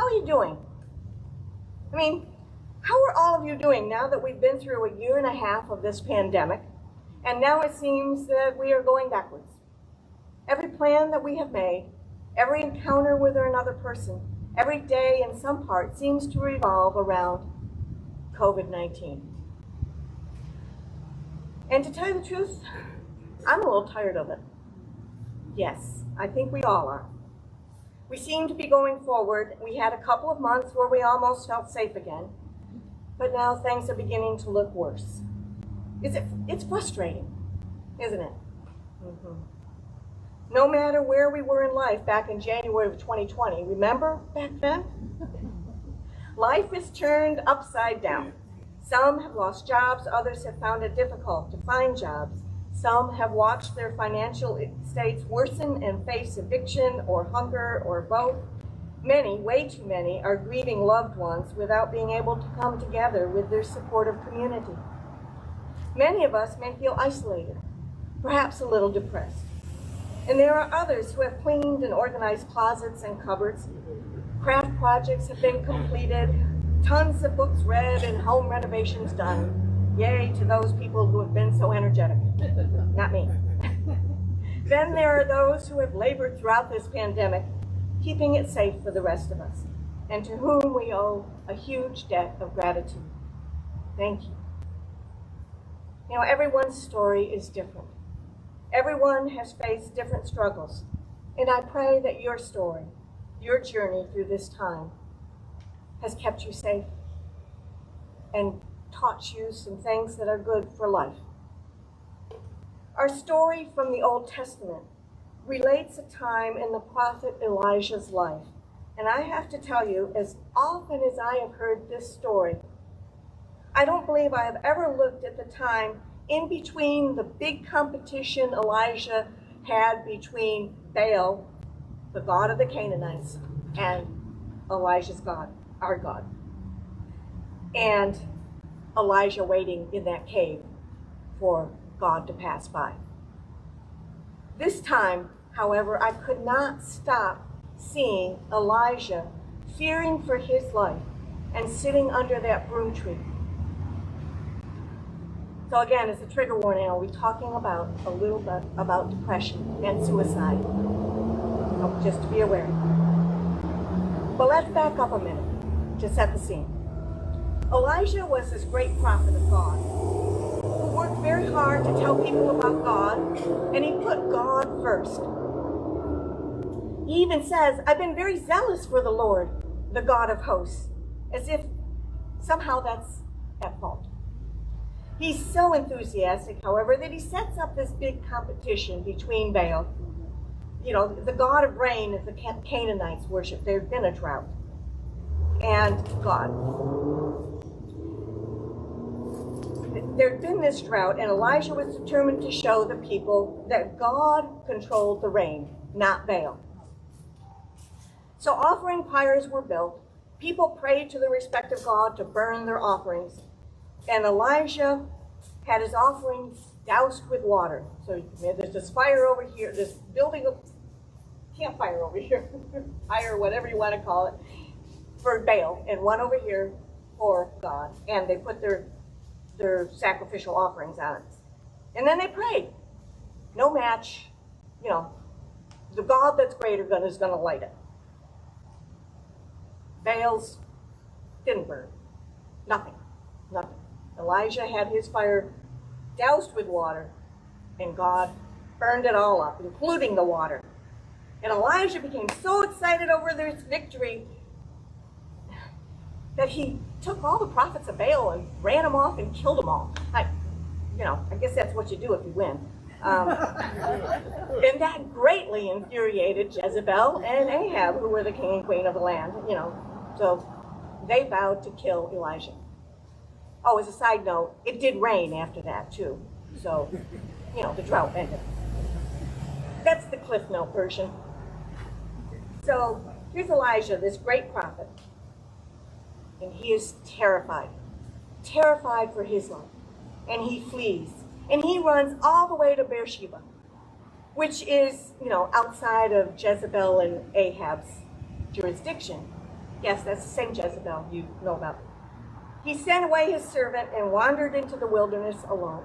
How are you doing? I mean, how are all of you doing now that we've been through a year and a half of this pandemic, and now it seems that we are going backwards? Every plan that we have made, every encounter with another person, every day in some part seems to revolve around COVID-19. And to tell you the truth, I'm a little tired of it. Yes, I think we all are. We seem to be going forward. We had a couple of months where we almost felt safe again, but now things are beginning to look worse. It's frustrating, isn't it? Mm-hmm. No matter where we were in life back in January of 2020, remember back then? Life is turned upside down. Some have lost jobs, others have found it difficult to find jobs. Some have watched their financial states worsen and face eviction or hunger or both. Many, way too many, are grieving loved ones without being able to come together with their supportive community. Many of us may feel isolated, perhaps a little depressed. And there are others who have cleaned and organized closets and cupboards. Craft projects have been completed, tons of books read, and home renovations done. Yay to those people who have been so energetic. Not me. Then there are those who have labored throughout this pandemic, keeping it safe for the rest of us, and to whom we owe a huge debt of gratitude. Thank you. You know, everyone's story is different. Everyone has faced different struggles, and I pray that your story, your journey through this time, has kept you safe and taught you some things that are good for life. Our story from the Old Testament relates a time in the prophet Elijah's life. And I have to tell you, as often as I have heard this story, I don't believe I have ever looked at the time in between the big competition Elijah had between Baal, the god of the Canaanites, and Elijah's God, our God, and Elijah waiting in that cave for God to pass by. This time, however, I could not stop seeing Elijah fearing for his life and sitting under that broom tree. So again, as a trigger warning, I'll be talking about a little bit about depression and suicide, just to be aware. But let's back up a minute to set the scene. Elijah was this great prophet of God who worked very hard to tell people about God, and he put God first. He even says, I've been very zealous for the Lord, the God of hosts, as if somehow that's at fault. He's so enthusiastic, however, that he sets up this big competition between Baal, the god of rain that the Canaanites worship. There'd been a drought, and God. There'd been this drought, and Elijah was determined to show the people that God controlled the rain, not Baal. So offering pyres were built. People prayed to the respective God to burn their offerings. And Elijah had his offerings doused with water. So there's this fire over here, this building of campfire over here, fire, whatever you want to call it, for Baal, and one over here for God. And they put their sacrificial offerings on it. And then they prayed. No match, the God that's greater is going to light it. Baal's didn't burn. Nothing. Elijah had his fire doused with water, and God burned it all up, including the water. And Elijah became so excited over this victory that he took all the prophets of Baal and ran them off and killed them all. I guess that's what you do if you win. And that greatly infuriated Jezebel and Ahab, who were the king and queen of the land, So they vowed to kill Elijah. Oh, as a side note, it did rain after that, too. So, the drought ended. That's the Cliff Note version. So, here's Elijah, this great prophet. And he is terrified for his life. And he flees. And he runs all the way to Beersheba, which is, outside of Jezebel and Ahab's jurisdiction. Yes, that's the same Jezebel you know about. He sent away his servant and wandered into the wilderness alone.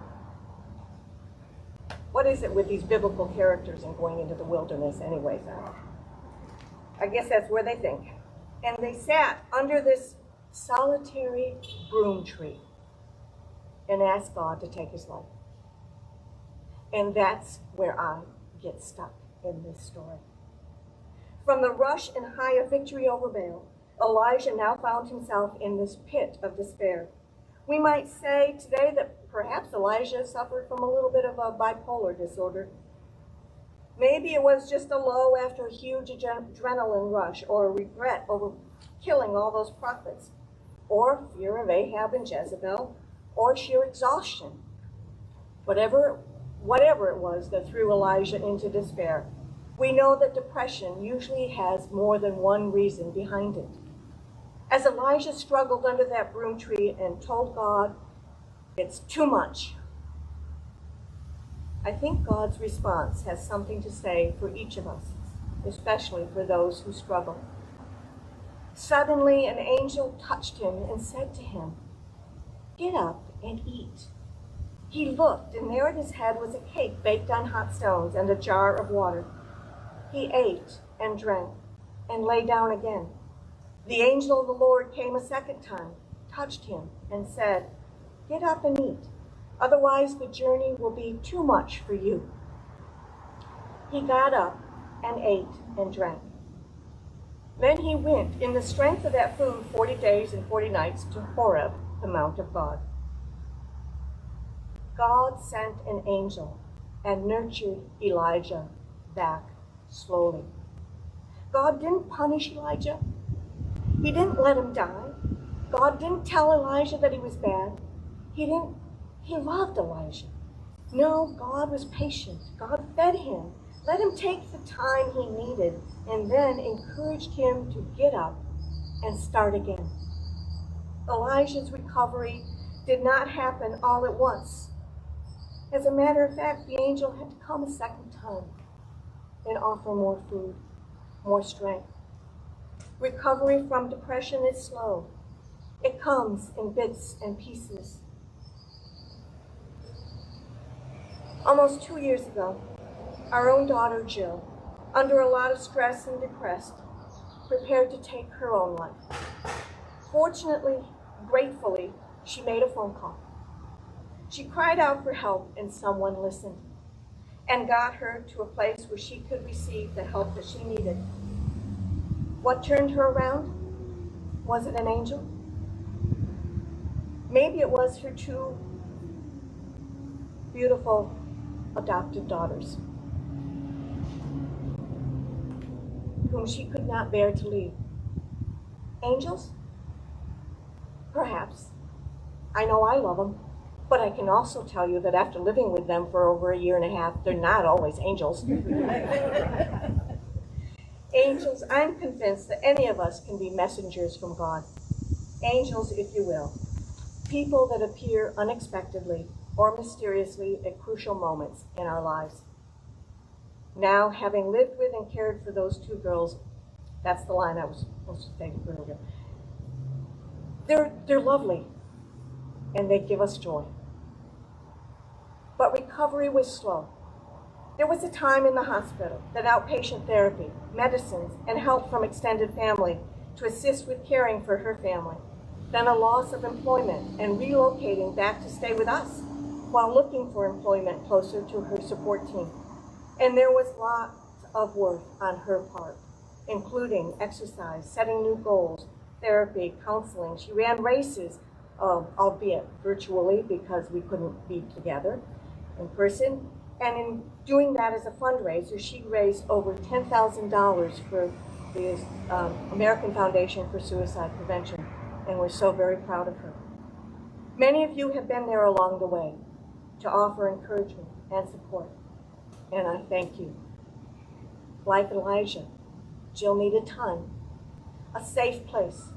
What is it with these biblical characters and going into the wilderness anyways? I guess that's where they think. And they sat under this solitary broom tree and asked God to take his life. And that's where I get stuck in this story. From the rush and high of victory over Baal, Elijah now found himself in this pit of despair. We might say today that perhaps Elijah suffered from a little bit of a bipolar disorder. Maybe it was just a low after a huge adrenaline rush, or a regret over killing all those prophets, or fear of Ahab and Jezebel, or sheer exhaustion. Whatever it was that threw Elijah into despair, we know that depression usually has more than one reason behind it. As Elijah struggled under that broom tree and told God, "It's too much," I think God's response has something to say for each of us, especially for those who struggle. Suddenly, an angel touched him and said to him, "Get up and eat." He looked, and there at his head was a cake baked on hot stones and a jar of water. He ate and drank and lay down again. The angel of the Lord came a second time, touched him, and said, "Get up and eat. Otherwise, the journey will be too much for you." He got up and ate and drank. Then he went in the strength of that food 40 days and 40 nights to Horeb, the Mount of God. God sent an angel and nurtured Elijah back slowly. God didn't punish Elijah. He didn't let him die. God didn't tell Elijah that he was bad. He loved Elijah. No, God was patient. God fed him, let him take the time he needed, and then encouraged him to get up and start again. Elijah's recovery did not happen all at once. As a matter of fact, the angel had to come a second time and offer more food, more strength. Recovery from depression is slow. It comes in bits and pieces. Almost 2 years ago, our own daughter Jill, under a lot of stress and depressed, prepared to take her own life. Fortunately, gratefully, she made a phone call. She cried out for help, and someone listened and got her to a place where she could receive the help that she needed. What turned her around? Was it an angel? Maybe it was her two beautiful adopted daughters, whom she could not bear to leave. Angels? Perhaps. I know I love them, but I can also tell you that after living with them for over 1.5 years, they're not always angels. Angels, I'm convinced that any of us can be messengers from God. Angels, if you will. People that appear unexpectedly or mysteriously at crucial moments in our lives. Now, having lived with and cared for those two girls, that's the line I was supposed to say earlier. They're lovely, and they give us joy. But recovery was slow. There was a time in the hospital that outpatient therapy, medicines, and help from extended family to assist with caring for her family. Then a loss of employment and relocating back to stay with us while looking for employment closer to her support team. And there was lots of work on her part, including exercise, setting new goals, therapy, counseling. She ran races, albeit virtually because we couldn't be together in person. And in doing that as a fundraiser, she raised over $10,000 for the American Foundation for Suicide Prevention, and we're so very proud of her. Many of you have been there along the way to offer encouragement and support, and I thank you. Like Elijah, Jill needed time, a safe place,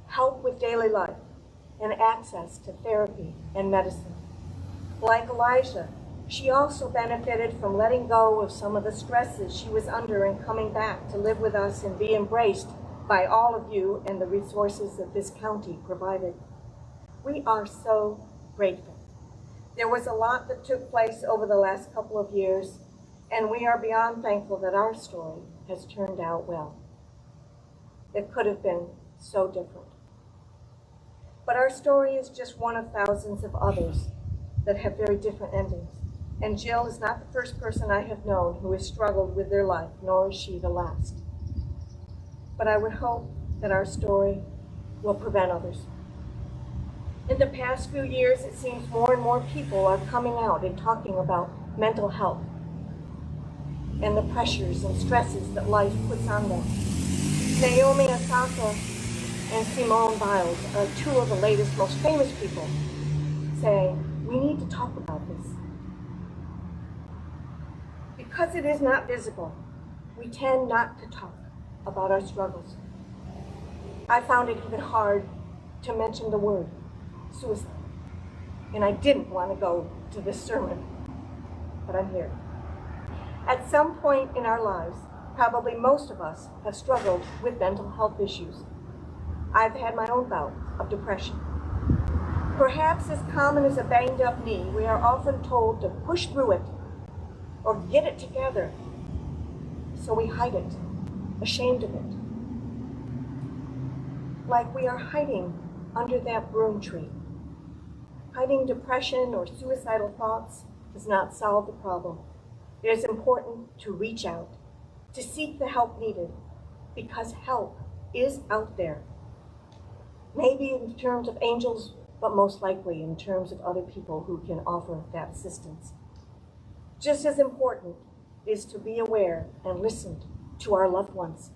help with daily life, and access to therapy and medicine. Like Elijah, she also benefited from letting go of some of the stresses she was under and coming back to live with us and be embraced by all of you and the resources that this county provided. We are so grateful. There was a lot that took place over the last couple of years, and we are beyond thankful that our story has turned out well. It could have been so different. But our story is just one of thousands of others that have very different endings. And Jill is not the first person I have known who has struggled with their life, nor is she the last. But I would hope that our story will prevent others. In the past few years, it seems more and more people are coming out and talking about mental health and the pressures and stresses that life puts on them. Naomi Osaka and Simone Biles are two of the latest, most famous people saying, we need to talk about this. Because it is not visible, we tend not to talk about our struggles. I found it even hard to mention the word suicide. And I didn't want to go to this sermon, but I'm here. At some point in our lives, probably most of us have struggled with mental health issues. I've had my own bout of depression. Perhaps as common as a banged up knee, we are often told to push through it or get it together. So we hide it, ashamed of it. Like we are hiding under that broom tree. Hiding depression or suicidal thoughts does not solve the problem. It is important to reach out, to seek the help needed, because help is out there. Maybe in terms of angels, but most likely in terms of other people who can offer that assistance. Just as important is to be aware and listen to our loved ones.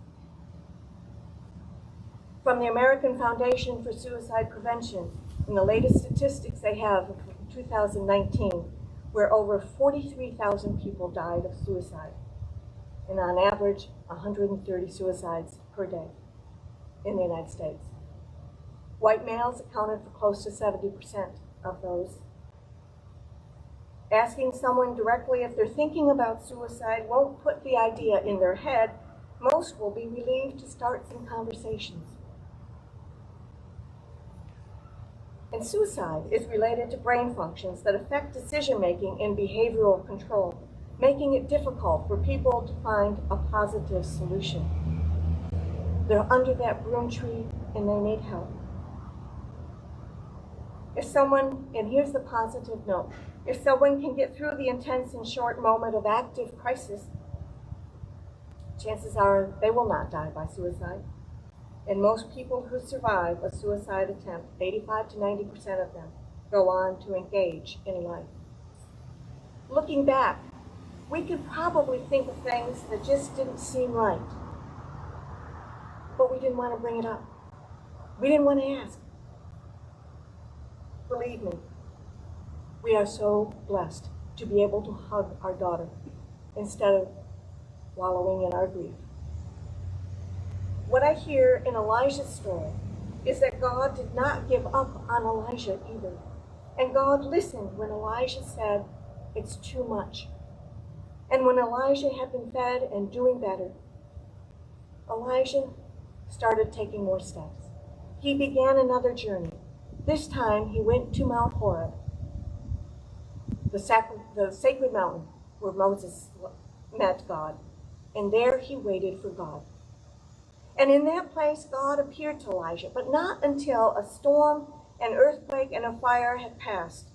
From the American Foundation for Suicide Prevention, in the latest statistics they have of 2019, where over 43,000 people died of suicide, and on average, 130 suicides per day in the United States. White males accounted for close to 70% of those. Asking someone directly if they're thinking about suicide won't put the idea in their head. Most will be relieved to start some conversations. And suicide is related to brain functions that affect decision-making and behavioral control, making it difficult for people to find a positive solution. They're under that broom tree and they need help. If someone, and here's the positive note, if someone can get through the intense and short moment of active crisis, chances are they will not die by suicide. And most people who survive a suicide attempt, 85 to 90% of them, go on to engage in life. Looking back, we could probably think of things that just didn't seem right. But we didn't want to bring it up. We didn't want to ask. Believe me, we are so blessed to be able to hug our daughter instead of wallowing in our grief. What I hear in Elijah's story is that God did not give up on Elijah either. And God listened when Elijah said, it's too much. And when Elijah had been fed and doing better, Elijah started taking more steps. He began another journey. This time he went to Mount Horeb, the sacred mountain where Moses met God. And there he waited for God. And in that place, God appeared to Elijah, but not until a storm, an earthquake, and a fire had passed.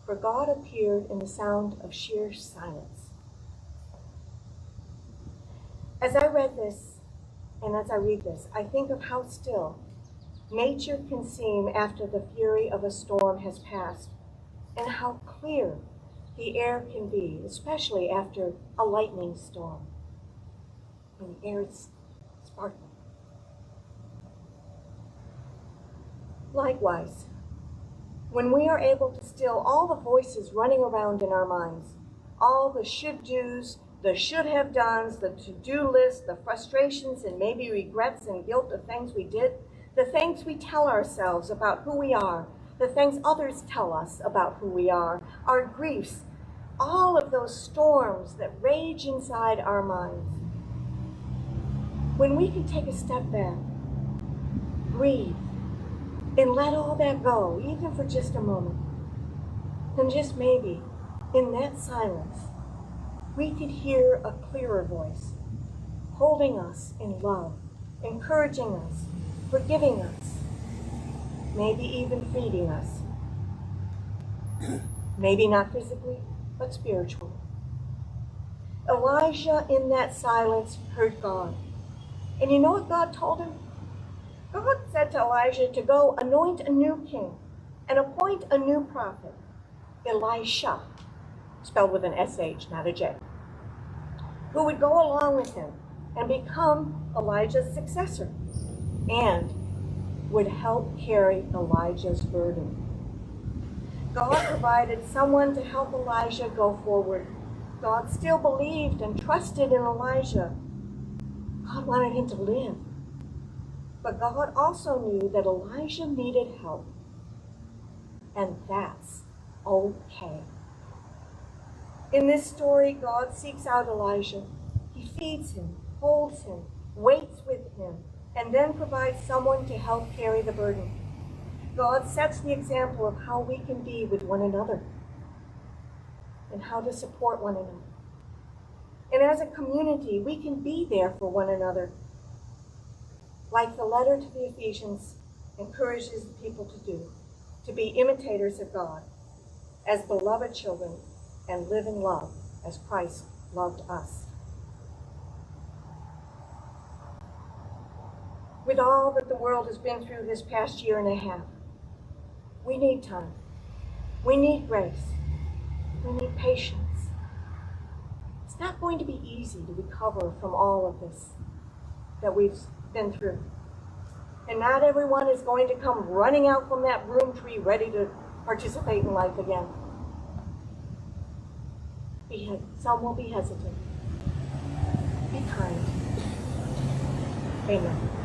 For God appeared in the sound of sheer silence. As I read this, and as I read this, I think of how still nature can seem after the fury of a storm has passed, and how clear the air can be, especially after a lightning storm, when the air is sparkling. Likewise, when we are able to still all the voices running around in our minds, all the should-dos, the should-have-dones, the to-do list, the frustrations and maybe regrets and guilt of things we did, the things we tell ourselves about who we are, the things others tell us about who we are, our griefs, all of those storms that rage inside our minds. When we can take a step back, breathe, and let all that go, even for just a moment, then just maybe, in that silence, we could hear a clearer voice, holding us in love, encouraging us, forgiving us, maybe even feeding us. Maybe not physically, but spiritually. Elijah, in that silence, heard God. And you know what God told him? God said to Elijah to go anoint a new king and appoint a new prophet, Elisha, spelled with an SH, not a J, who would go along with him and become Elijah's successor and would help carry Elijah's burden. God provided someone to help Elijah go forward. God still believed and trusted in Elijah. God wanted him to live. But God also knew that Elijah needed help. And that's okay. In this story, God seeks out Elijah. He feeds him, holds him, waits with him, and then provides someone to help carry the burden. God sets the example of how we can be with one another and how to support one another. And as a community, we can be there for one another, like the letter to the Ephesians encourages the people to do, to be imitators of God as beloved children and live in love as Christ loved us. With all that the world has been through this past year and a half, we need time. We need grace. We need patience. It's not going to be easy to recover from all of this that we've been through. And not everyone is going to come running out from that broom tree ready to participate in life again. Some will be hesitant. Be kind. Amen.